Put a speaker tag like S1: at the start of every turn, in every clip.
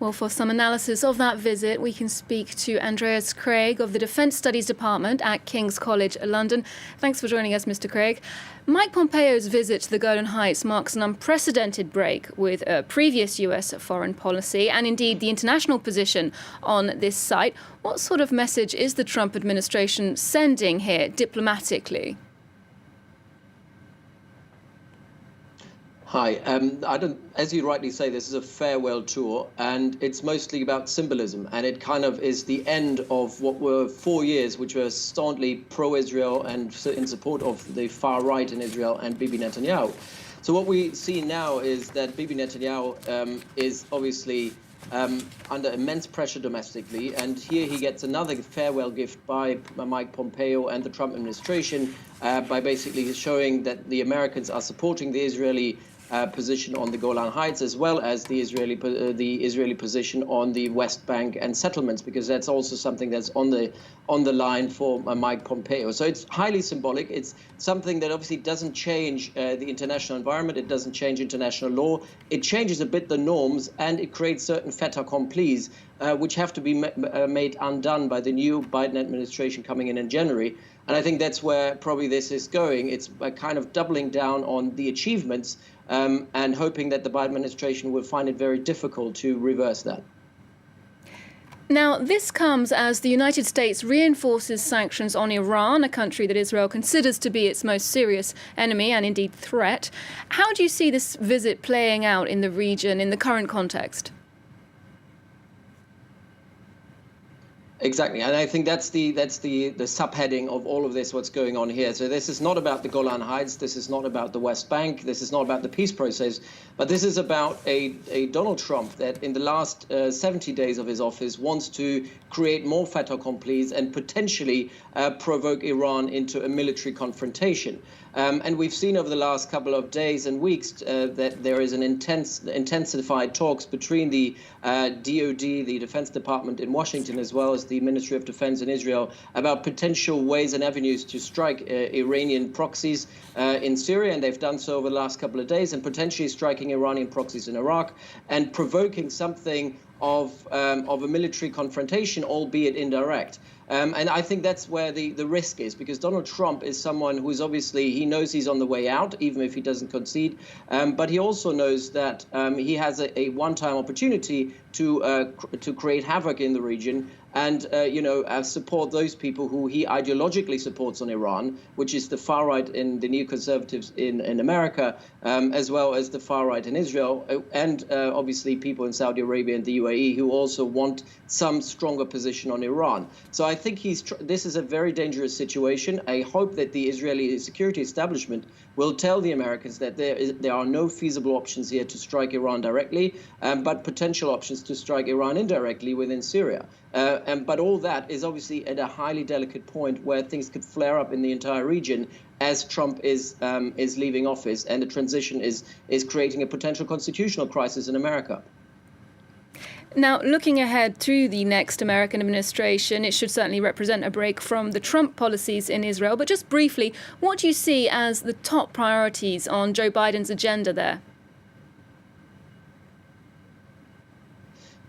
S1: Well, for some analysis of that visit, we can speak to Andreas Krieg of the Defence Studies Department at King's College London. Thanks for joining us, Mr. Krieg. Mike Pompeo's visit to the Golan Heights marks an unprecedented break with previous US foreign policy and indeed the international position on this site. What sort of message is the Trump administration sending here diplomatically?
S2: Hi. As you rightly say, this is a farewell tour, and it's mostly about symbolism. And it kind of is the end of what were 4 years, which were staunchly pro-Israel and in support of the far right in Israel and Bibi Netanyahu. So what we see now is that Bibi Netanyahu is obviously under immense pressure domestically, and here he gets another farewell gift by Mike Pompeo and the Trump administration by basically showing that the Americans are supporting the Israeli position on the Golan Heights, as well as the Israeli position on the West Bank and settlements, because that's also something that's on the line for Mike Pompeo. So it's highly symbolic. It's something that obviously doesn't change the international environment. It doesn't change international law. It changes a bit the norms, and it creates certain fait-accomplis which have to be made undone by the new Biden administration coming in January. And I think that's where probably this is going. It's kind of doubling down on the achievements and hoping that the Biden administration will find it very difficult to reverse that.
S1: Now, this comes as the United States reinforces sanctions on Iran, a country that Israel considers to be its most serious enemy and indeed threat. How do you see this visit playing out in the region in the current context?
S2: Exactly, and I think that's the subheading of all of this, what's going on here. So this is not about the Golan Heights, this is not about the West Bank, this is not about the peace process, but this is about a Donald Trump that in the last 70 days of his office wants to create more fait accomplis and potentially provoke Iran into a military confrontation. And we've seen over the last couple of days and weeks that there is an intensified talks between the DOD, the Defense Department in Washington, as well as the Ministry of Defense in Israel, about potential ways and avenues to strike Iranian proxies in Syria. And they've done so over the last couple of days, and potentially striking Iranian proxies in Iraq and provoking something of a military confrontation, albeit indirect. And I think that's where the risk is, because Donald Trump is someone who is obviously, he knows he's on the way out, even if he doesn't concede. But he also knows that he has a one-time opportunity to create havoc in the region and, support those people who he ideologically supports on Iran, which is the far right in the neoconservatives in America, as well as the far right in Israel, and obviously people in Saudi Arabia and the UAE who also want some stronger position on Iran. So I think this is a very dangerous situation. I hope that the Israeli security establishment will tell the Americans that there are no feasible options here to strike Iran directly, but potential options to strike Iran indirectly within Syria. But all that is obviously at a highly delicate point where things could flare up in the entire region as Trump is leaving office, and the transition is creating a potential constitutional crisis in America.
S1: Now, looking ahead to the next American administration, it should certainly represent a break from the Trump policies in Israel. But just briefly, what do you see as the top priorities on Joe Biden's agenda there?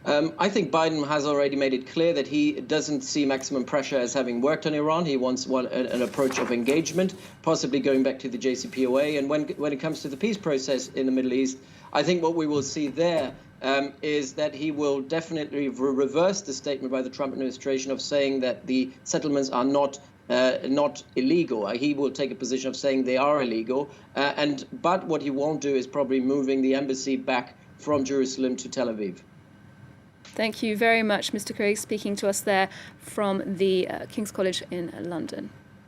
S2: I think Biden has already made it clear that he doesn't see maximum pressure as having worked on Iran. He wants an approach of engagement, possibly going back to the JCPOA. And when it comes to the peace process in the Middle East, I think what we will see there is that he will definitely reverse the statement by the Trump administration of saying that the settlements are not illegal. He will take a position of saying they are illegal. But what he won't do is probably moving the embassy back from Jerusalem to Tel Aviv.
S1: Thank you very much, Mr. Krieg, speaking to us there from the King's College in London.